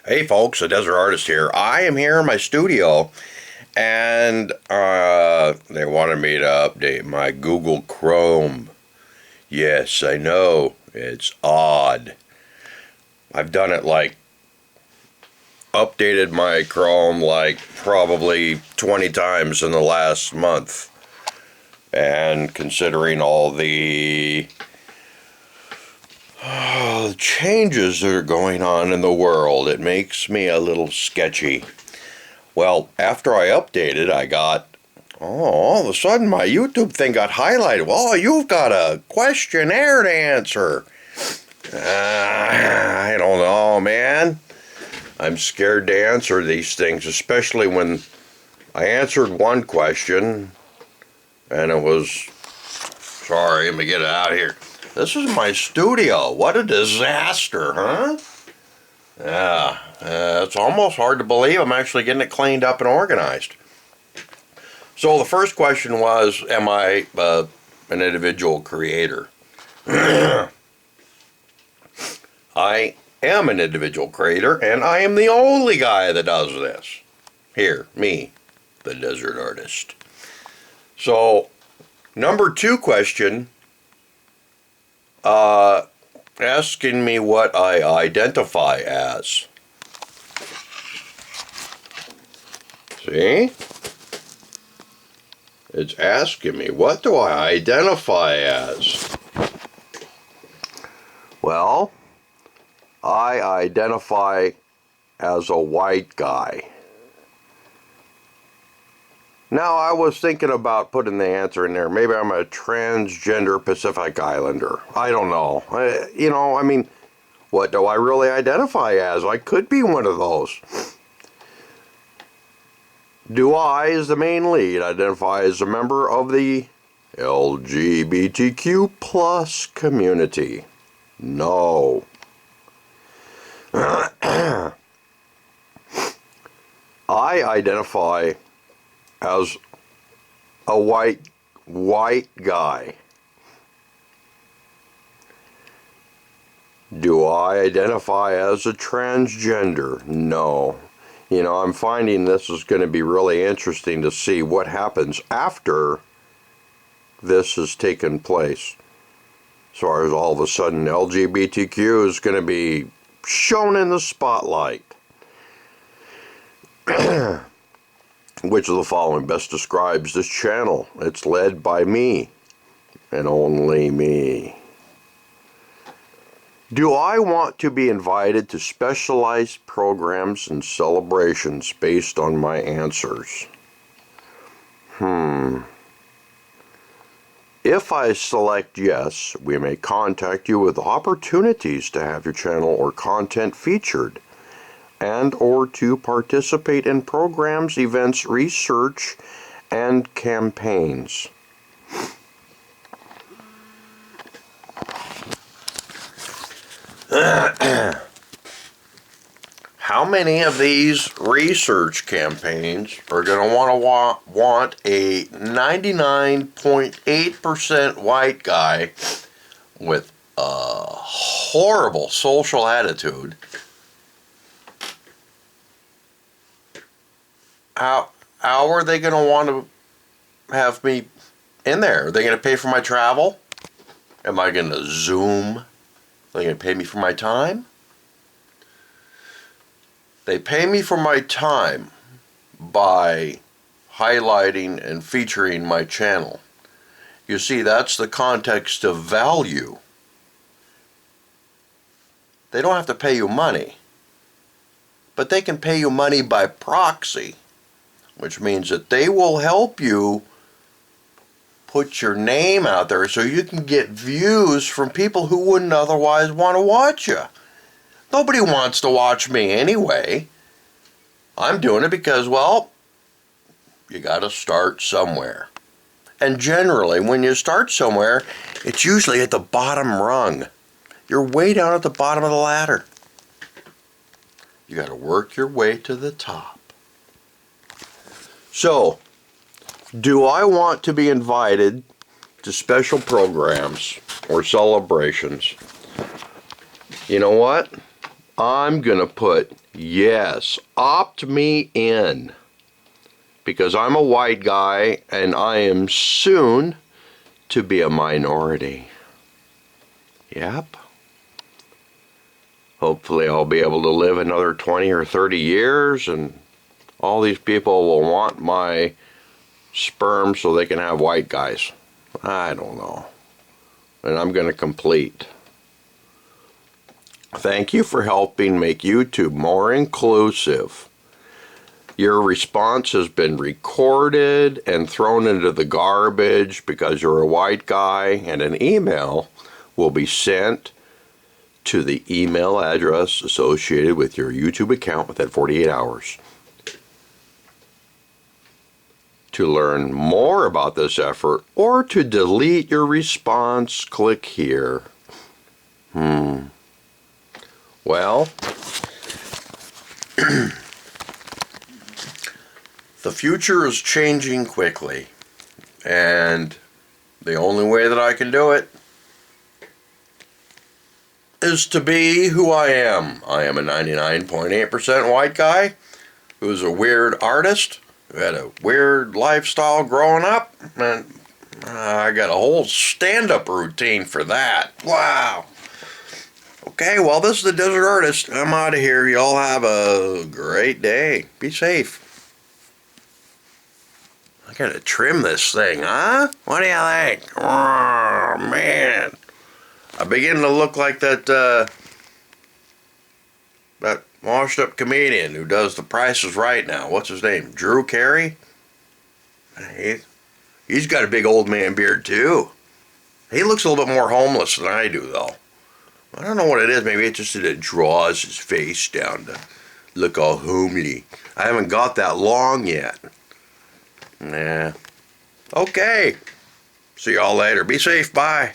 Hey folks, the Desert Artist here. I am here in my studio and they wanted me to update my Google Chrome. Yes, I know, it's odd. I've done it updated my Chrome probably 20 times in the last month. And considering all the changes that are going on in the world, it makes me a little sketchy. Well, after I updated, I got, all of a sudden my YouTube thing got highlighted. Well, you've got a questionnaire to answer. I don't know, man. I'm scared to answer these things, especially when I answered one question and it was, sorry, let me get it out of here. This is my studio. What a disaster, huh? Yeah, it's almost hard to believe I'm actually getting it cleaned up and organized. So the first question was, am I an individual creator? I am an individual creator, and I am the only guy that does this. Here, me, the Desert Artist. So, number 2 question, asking me what I identify as. See? It's asking me, what do I identify as? Well, I identify as a white guy. Now, I was thinking about putting the answer in there. Maybe I'm a transgender Pacific Islander. I don't know. What do I really identify as? I could be one of those. Do I, as the main lead, identify as a member of the LGBTQ plus community? No. I identify as a white guy. Do I identify as a transgender? No. I'm finding this is going to be really interesting to see what happens after this has taken place. As far as all of a sudden LGBTQ is going to be shown in the spotlight. Which of the following best describes this channel? It's led by me, and only me. Do I want to be invited to specialized programs and celebrations based on my answers? If I select yes, we may contact you with opportunities to have your channel or content featured, and or to participate in programs, events, research, and campaigns. How many of these research campaigns are going to want a 99.8% white guy with a horrible social attitude? How are they going to want to have me in there? Are they going to pay for my travel? Am I going to Zoom? Are they going to pay me for my time? They pay me for my time by highlighting and featuring my channel. You see, that's the context of value. They don't have to pay you money, but they can pay you money by proxy, which means that they will help you put your name out there so you can get views from people who wouldn't otherwise want to watch you. Nobody wants to watch me anyway. I'm doing it because, well, you got to start somewhere. And generally, when you start somewhere, it's usually at the bottom rung. You're way down at the bottom of the ladder. You got to work your way to the top. So, do I want to be invited to special programs or celebrations? You know what? I'm going to put yes, opt me in, because I'm a white guy and I am soon to be a minority. Yep. Hopefully I'll be able to live another 20 or 30 years and all these people will want my sperm so they can have white guys. I don't know. And I'm going to complete. Thank you for helping make YouTube more inclusive. Your response has been recorded and thrown into the garbage because you're a white guy, and an email will be sent to the email address associated with your YouTube account within 48 hours. To learn more about this effort or to delete your response, click here. Well, the future is changing quickly, and the only way that I can do it is to be who I am. I am a 99.8% white guy who's a weird artist, who had a weird lifestyle growing up, and I got a whole stand-up routine for that. Wow. Okay, well, this is the Desert Artist. I'm out of here. Y'all have a great day. Be safe. I gotta trim this thing, huh? What do you think? Oh, man. I begin to look like that washed-up comedian who does The Price is Right now. What's his name? Drew Carey? He's got a big old man beard, too. He looks a little bit more homeless than I do, though. I don't know what it is. Maybe it's just that it draws his face down to look all homely. I haven't got that long yet. Nah. Okay. See y'all later. Be safe. Bye.